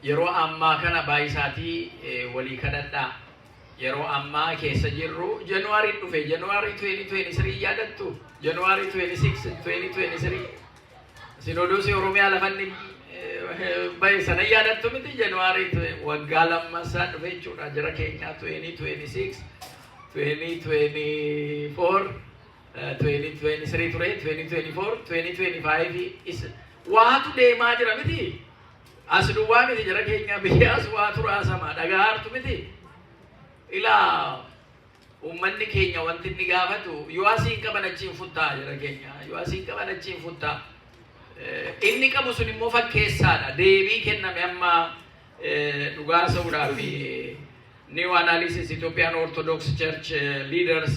yeroo ammaa kana baay'isaatii walii kadhadhaa. Yeroo ammaa keessa jirru January dhufe January 2023 yaadattu January 26 2023 Sinodoosii Oromiyaa lafanni baay'ee sana yaadattu miti January waggaa lammasaa dhufe jechuudha jara keenya 2026 2024 2023 ture 2024 2025 is waatu deemaa jira miti as duwwaa miti jara keenya biyyaas waatu raasama dhagaartu miti ila ummanni keenya wanti inni gaafatu yoo asiin qaban achiin futtaa jara keenya yoo asiin qaban achiin futtaa inni qabu sun immoo fakkeessaadha deebii kenname amma dhugaa sa'uudhaaf new analysis Ethiopian Orthodox Church leaders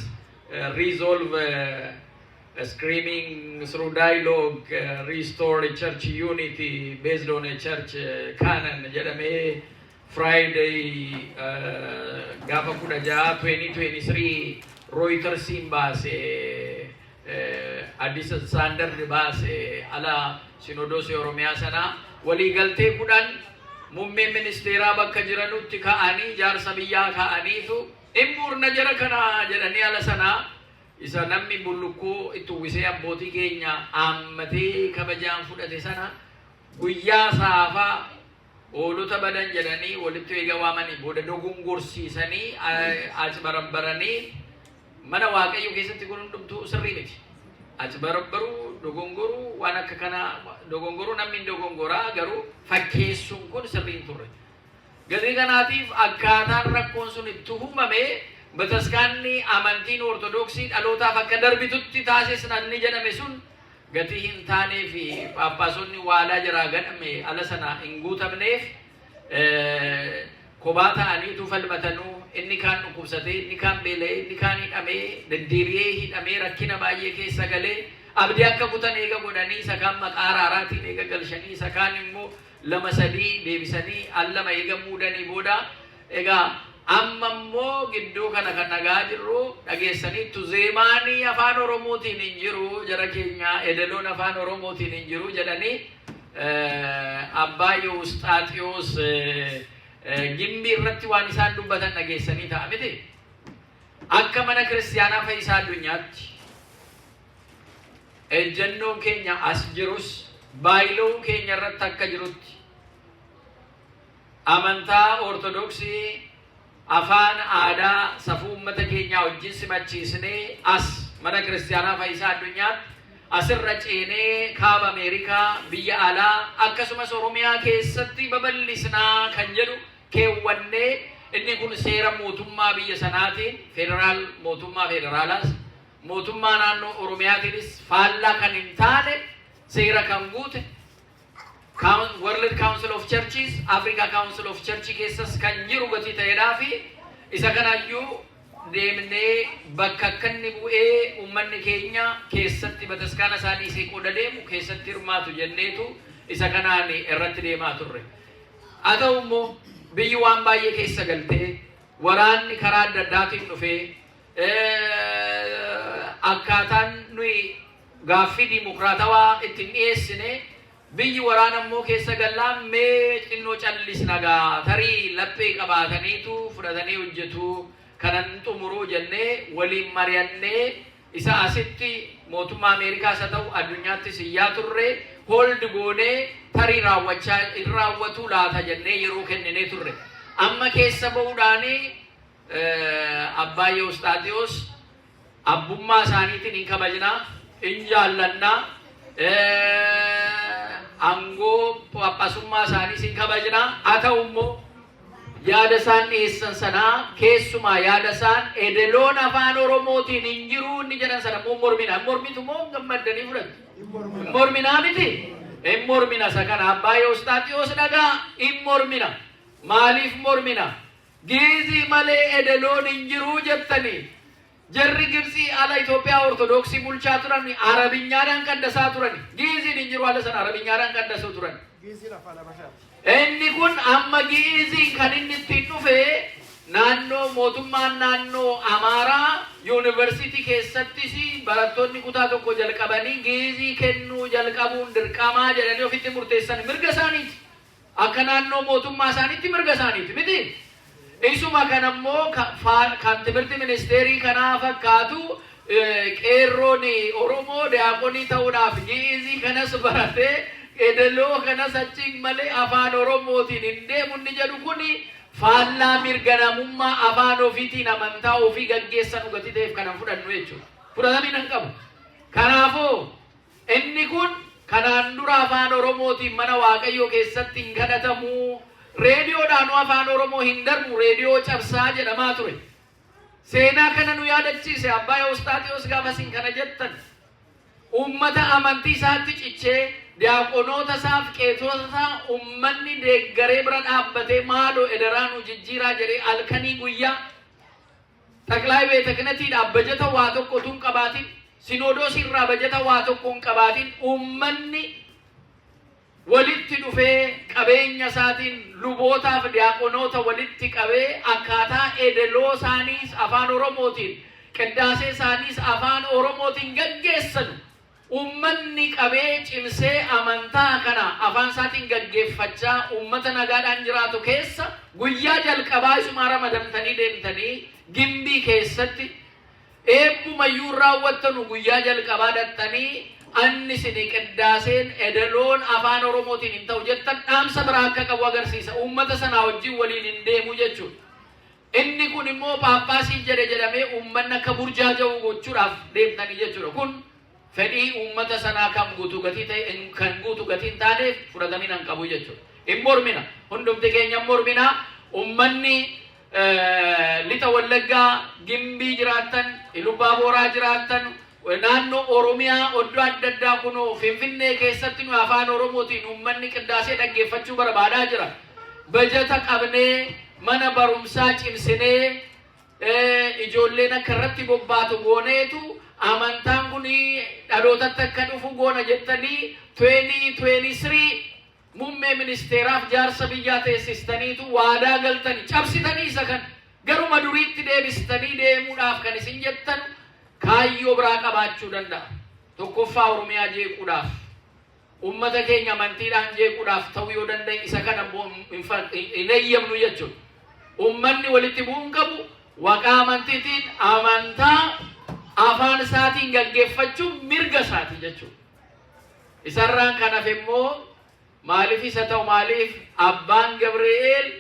resolve screaming through dialogue restore church unity based on a church canon jedhame Friday gaafa 2023 Reuters baase Addis Standard baase ala Sinodoosii Oromiyaa sana walii galtee kudhan muummee ministeeraa bakka jiranutti ka'anii jaarsa biyyaa ka'aniitu immuurna jara kana jedhanii ala sana isa namni bullukkoo itti uwwisee abbootii keenya ammatee kabajaan fudhate sana guyyaa saafaa oolota badan jedhanii walitti eega waamanii booda dogongorsiisanii as barabbaranii mana waaqayyo keessatti kun hundumtuu sirrii miti as barabbaru dogongoru waan akka kana dogongoru namni dogongoraa garuu fakkeessuun kun sirrii turre gadi kanaatiif akkaataan rakkoon sun itti uumame bataskaanni amantiin ortodoksii dhalootaaf akka darbitutti taasisnanni jedhame sun gati hin taanee fi paappaasonni waadaa jiraa gadhame ala sana hin guutamneef kophaa ta'aniitu falmatanuu inni kaan dhukkubsatee inni kaan beela'ee inni kaan hidhamee deddeebi'ee hidhamee rakkina baay'ee keessa galee abdii akka kutan eega godhanii isa kaan maqaa raaraatiin eega galchanii isa kaan immoo lama sadii deebisanii allama eega muudanii booda egaa amma immoo gidduu kana kan nagaa jirru dhageessanii tuzeemaanii afaan oromootiin hin jiru jara keenya edeloon afaan oromootiin hin jiru jedhanii abbaa Eustaatiyos gimbii irratti waan isaan dubbatan dhageessanii ta'a miti akka mana kiristaanaa fayyisaa addunyaatti ejjennoon keenya as jirus baayiloon keenya irratti akka jirutti amantaa ortodoksii afaan aadaa safuu ummata keenyaa wajjin simachiisnee as mana kiristaanaa fayyisaa addunyaatti asirra ceenee kaaba Ameerikaa biyya alaa akkasumas Oromiyaa keessatti babal'isnaa kan jedhu keewwannee inni kun seera mootummaa biyya sanaatiin federaal mootummaa federaalaas mootummaa naannoo Oromiyaatiinis faallaa kan hin taane seera kan guute World Council of Churches, Africa Council of Churches keessas kan jiru gatii ta'eedhaa fi isa kanayyuu deemnee bakka akkanni bu'ee ummanni keenya keessatti bataskaana isaanii isee qooda deemu keessatti hirmaatu jenneetu isa kanaan irratti deemaa turre. Haa ta'u immoo biyyi waan baay'ee keessa galtee waraanni karaa adda addaatiin dhufee akkaataan nuyi gaaffii dimokiraatawaa ittiin dhiyeessine biyyi waraana immoo keessa gallaan mee xinnoo callisnagaa tarii laphee qabaataniitu fudhatanii hojjetu kanan xumuruu jennee waliin mari'annee isa asitti mootummaa Ameerikaas haa ta'u addunyaattis iyyaa turre hold goonee tarii raawwatu laata jennee yeroo kenninee turre amma keessa ba'uudhaanii abbaa Eustaatiyos abbummaa isaaniitiin hin kabajnaa hin jaallannaa angoo phaaphaasummaa isaanii hin kabajnaa haa ta'u immoo yaada isaan dhiyeessan sanaa keessumaa yaada isaan edeloon afaan oromootiin hin jiru inni jedhan sana immoo mormina mormitu moo gammaddanii fudhatu morminaa miti hin mormina isa kana abbaa Eustaatiyos dhagaa hin mormina maaliif mormina giizii malee edeloon hin jiru jettanii jarri Gibxii ala Itoophiyaa ortodoksii bulchaa turan arabinyaadhaan qaddasaa turan giiziin hin jiru ala sana arabinyaadhaan qaddasuu turan inni kun amma giizii kan inni ittiin dhufe naannoo mootummaan naannoo Amaaraa yuunivarsiitii keessattis barattoonni kutaa tokko jalqabanii giizii kennuu jalqabuun dirqamaa jedhanii ofitti murteessan mirga isaaniiti akka naannoo mootummaa isaaniitti mirga isaaniiti miti. Isuma kanammoo kan timirti ministeerii kanaa fakkaatu qeerroon Oromoo diyaaqonii ta'uudhaaf giizii kanas baratee edeloo kanas achiin malee afaan Oromootiin hin deemu inni jedhu kuni faallaa mirga namummaa afaan ofiitiin amantaa ofii gaggeessan dhugati ta'eef kanan fudhannu jechuudha. Fudhatamii nan qabu. Kanaafuu inni kun kanaan dura afaan Oromootiin mana Waaqayyoo keessatti hin kadhatamu. Reediyoodhaan afaan Oromoo hin darbu reediyoo cabsaa jedhamaa ture. Seenaa kana nu yaadachiise Abbaa Ewustaatiyos gaafasiin kana jettan. Ummata amantii isaatti cichee diyaaqonoota isaaf qeetota isaa ummanni deeggaree bira dhaabbatee maaloo ederaa nu jijjiiraa jedhee halkanii guyyaa Xaqlaay Beete Kihnetiidhaaf bajeta waa tokko tun qabaatin Sinodoosii irraa bajeta waa tokko hin qabaatin ummanni walitti dhufee qabeenya isaatiin lubootaaf diyaaqonoota walitti qabee akkaataa edeloo isaaniis afaan Oromootiin qindaasee isaaniis afaan Oromootiin gaggeessan ummanni qabee cimsee amantaa kana afaan isaatiin gaggeeffachaa ummata nagaadhaan jiraatu keessa guyyaa jalqabaa isuma ramadamtanii deemtanii gimbii keessatti eebbumayyuu raawwattanu guyyaa jalqabaa dhattanii anni sini qindaaseen edaloon afaan Oromootiin hin ta'u jettan dhaamsa biraa akka qabu agarsiisa. Ummata sanaa wajjin waliin hin deemu jechuudha. Inni kun immoo paappaasii jedhamee ummanni akka burjaaja'u gochuudhaaf deemtanii jechuudha. Kun fedhii ummata sanaa kan guutuu gatii ta'e kan guutuu gatii hin taaneef fudhatamii nan qabu jechuudha. Hin mormina. Hundumti keenya mormina. Ummanni lixa Wallaggaa Gimbii jiraattan, Ilubbaa Booraa jiraattan, naannoo Oromiyaa oddoo adda addaa kunoo Finfinnee keessatti nu afaan Oromootiin ummanni qindaasee dhaggeeffachuu barbaadaa jira. Bajeta qabnee mana barumsaa cimsinee ijoolleen akka irratti bobbaatu gooneetu amantaan kun dhalootatti akka dhufu goona jettanii 2023 muummee ministeeraaf jaarsa biyyaa teessistaniitu waadaa galtanii cabsitanii isa kan garuma duriitti deebistanii deemuudhaaf kan isin jettan kaayyoo biraa qabaachuu danda'a. Tokkoffaa Oromiyaa jeequudhaaf ummata keenya amantiidhaan jeequudhaaf ta'uu yoo danda'e isa kana hin eeyyamnu jechuudha. Ummanni walitti bu'uun qabu waaqaa amantiitiin amantaa afaan isaatiin gaggeeffachuun mirga isaati jechuudha. Isarraan kanaaf immoo maaliif isa ta'u maaliif abbaan Gabri'eel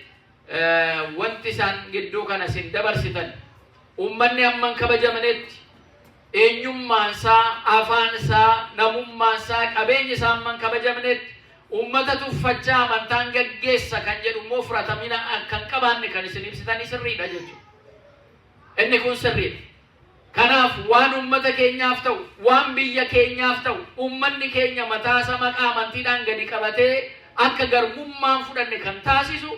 wanti isaan gidduu kana sin dabarsitan ummanni amman kabajamanetti eenyummaan isaa afaan isaa namummaan isaa qabeenya isaa amman kabajamanetti ummata tuffachaa amantaan gaggeessa kan jedhu immoo fudhatamina kan qabaanne kan isin ibsitanii sirriidha jechuudha. Inni kun sirriidha. Kanaaf waan ummata keenyaaf ta'u waan biyya keenyaaf ta'u ummanni keenya mataasa maqaa amantiidhaan gadi qabatee akka garbummaan fudhanne kan taasisu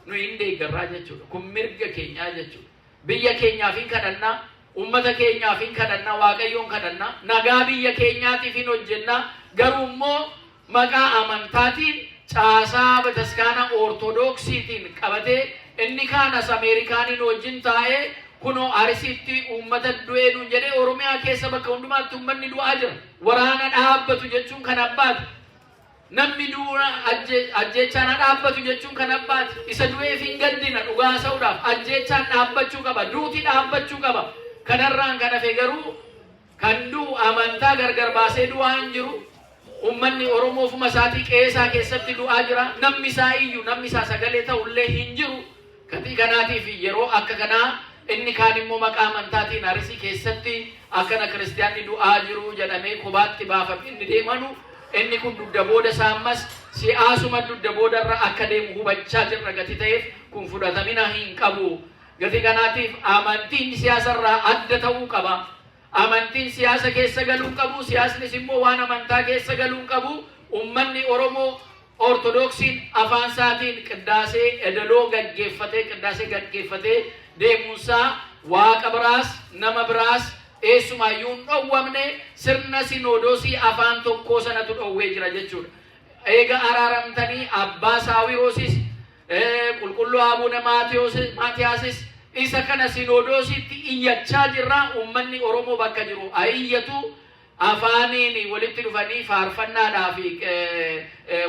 nu hin deeggarraa jechuudha. Kun mirga keenyaa jechuudha. Biyya keenyaaf hin kadhannaa, ummata keenyaaf hin kadhannaa, Waaqayyoon kadhannaa, nagaa biyya keenyaatiif hin hojjennaa. Garuu immoo maqaa amantaatiin caasaa bataskaana ortodoksiitiin qabatee inni kaanas Ameerikaaniin wajjin taa'ee kuno Arsiitti ummata du'ee nu jedhee Oromiyaa keessa bakka hundumaatti ummanni du'aa jira. Waraana dhaabbatu jechuun kan abbaati. Namni du'a ajjeechaan dhaabbatu jechuun kan abbaati. Isa du'eef hin gaddina dhugaa sa'uudhaaf ajjeechaan dhaabbachuu qaba, duuti dhaabbachuu qaba. Kanarraan kan hafe garuu kan du'u amantaa gargar baasee du'aa hin jiru. Ummanni Oromoo ofuma isaatii qeesaa keessatti du'aa jira. Namni isaa iyyuu namni isaa sagalee ta'ullee hin jiru. Katii kanaatiif yeroo akka kanaa inni kaan immoo maqaa amantaatiin Arsii keessatti akkana kiristiyaanni du'aa jiru jedhamee kobaatti baafamee inni deemanu inni kun dugda booda saammas siyaasuma dugda boodarra akka deemu hubachaa jirra gati ta'eef kun fudhatamina hin qabu. Gati kanaatiif amantiin siyaasarraa adda ta'uu qaba. Amantiin siyaasa keessa galuu qabu, siyaasnis immoo waan amantaa keessa galuu qabu. Ummanni Oromoo ortodoksiin afaan isaatiin qindaasee edaloo gaggeeffatee deemuunsaa waaqa biraas nama biraas eessumayyuu hin dhowwamne sirna sinodoosii afaan tokkoo sanatu dhowwee jira jechuudha. Eega araaramtanii abbaa Saawiroosis qulqulluu Abuune Maatiyaasis isa kana sinodoosiitti iyyachaa jirra. Ummanni Oromoo bakka jiru ayyatu afaaniin walitti dhufanii faarfannaadhaa fi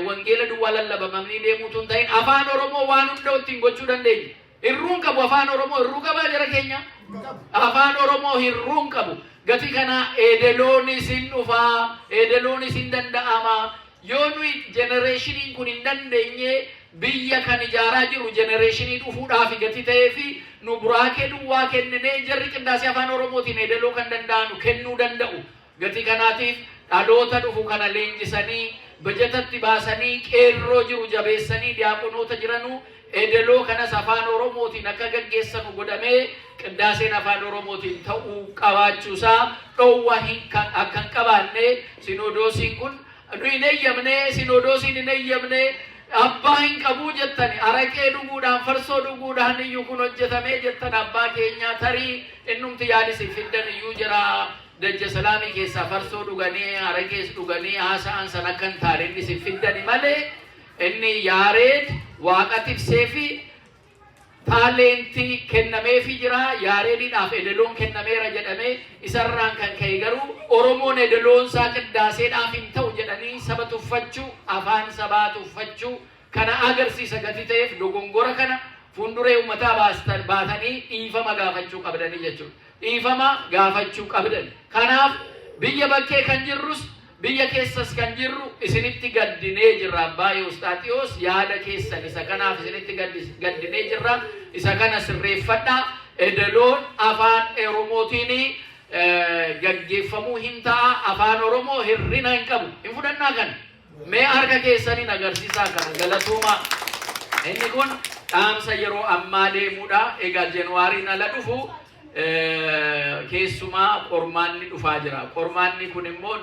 wangeela duwwaa lallabamanii deemuutu hin ta'in afaan Oromoo waan hunda ittiin gochuu dandeenya. Hirruun qabu afaan Oromoo hirruu qabaa jara keenya. Afaan Oromoo hirruun qabu. Gati kana eedeloon isin dhufaa, eedeloon isin danda'ama. Yoo nuyi generationiin kun hin dandeenye biyya kan ijaaraa jiru generationi dhufuudhaaf gati ta'ee fi nu buraakee duwwaa kenninee jarri qindaasii afaan Oromootiin eedeloo kan danda'anu kennuu danda'u. Gati kanaatiif dhaloota dhufu kana leenjisanii bajetatti baasanii qeerroo jiru jabeessanii diyaaqonoota jiranu eedeloo kanas afaan Oromootiin akka gaggeessanu godhamee qindaaseen afaan Oromootiin ta'uu qabaachuusaa dhowwa akka hin qabaanne sinodoosiin kun nuyi hin eeyyamne sinodoosiin hin eeyyamne abbaa hin qabu jettani araqee dhuguudhaan farsoo dhuguudhaan iyyuu kun hojjetamee jettan abbaa keenya tarii innumti yaadisi fiddan iyyuu jira. Dajja salaamii keessa farsoo dhuganii araqees dhuganii haasa'an san akka hin taane inni si fiddani malee inni Yaareed waaqa tiksee fi taaleentii kennameefii jira. Yaareedidhaaf edeloon kennameera jedhamee isarraan kan ka'e garuu Oromoon edeloonsaa qindaaseedhaaf hin ta'u jedhanii saba tuffachuu afaan sabaa tuffachuu kana agarsiisa gati ta'eef dogongora kana fuulduree uummataa baatanii dhiifama gaafachuu qabdanii jechuudha. Dhiifama gaafachuu qabdan. Kanaaf biyya bakkee kan jirrus biyya keessas kan jirru isinitti gaddinee jirra. Abbaa Yoostaatiyoos yaada keessan isa kanaaf isinitti gaddinee jirra. Isa kana sirreeffadhaa. Edeloon afaan Oromootiin gaggeeffamuu hin ta'a. Afaan Oromoo hirrina hin qabu. Hin fudhannaa kana. Mee harka keessaniin agarsiisaa kana galatooma. Inni kun dhaamsa yeroo ammaa deemuudha. Egaa Januwaariin ala dhufu keessumaa qormaanni dhufaa jira. Qormaanni kun immoo